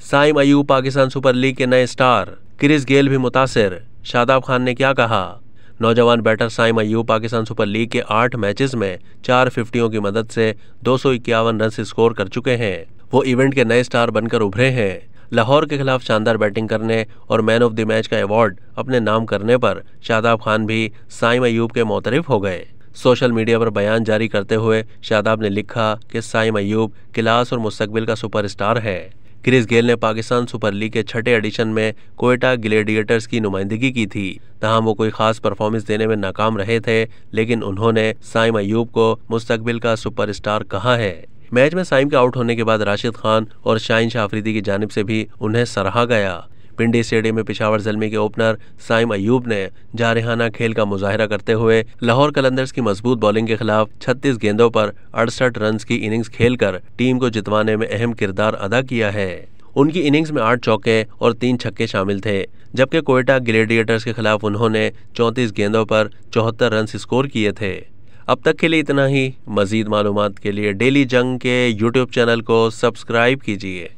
Saim Ayub Pakistan super league के नए star, Chris Gayle भी मुतासिर, शादाब खान ने क्या कहा। नौजवान batter Saim Ayub Pakistan super league के 8 मैचेस में 4 फिफ्टियों की मदद से 251 रन स्कोर कर चुके हैं। वो इवेंट के नए स्टार बनकर उभरे हैं। लाहौर के खिलाफ शानदार बैटिंग करने और मैन ऑफ द मैच का अवार्ड अपने नाम करने पर शादाब खान भी साइम अयूब के मोतरिफ हो गए। सोशल मीडिया पर बयान जारी करते हुए शादाब ने लिखा कि साइम अयूब क्लास और मुस्तकबिल का सुपरस्टार है। क्रिस गेल ने पाकिस्तान सुपर लीग के 6ठे एडिशन में क्वेटा ग्लैडिएटर्स की नुमाइंदगी की थी। तहां वो कोई खास परफॉर्मेंस देने में नाकाम रहे थे, लेकिन उन्होंने साइम अयूब को मुस्तकबिल का सुपरस्टार कहा है। मैच में साइम के आउट होने के बाद राशिद खान और शाहीन शाह अफरीदी की जानिब से भी उन्हें सराहा गया। पिंडी स्टेडियम में पेशावर ज़ल्मी के ओपनर साइम अयूब ने जारहाना खेल का मुजाहिरा करते हुए लाहौर कलंदर्स की मजबूत बॉलिंग के खिलाफ 36 गेंदों पर 68 रन की इनिंग्स खेलकर टीम को जितवाने में अहम किरदार अदा किया है। उनकी इनिंग्स में 8 चौके और 3 छक्के शामिल थे, जबकि क्वेटा ग्लैडिएटर्स के खिलाफ उन्होंने 34 गेंदों पर 74 रन स्कोर किए थे। अब तक के लिए इतना ही। मजीद मालूमात के लिए डेली जंग के यूट्यूब चैनल को सब्सक्राइब कीजिए।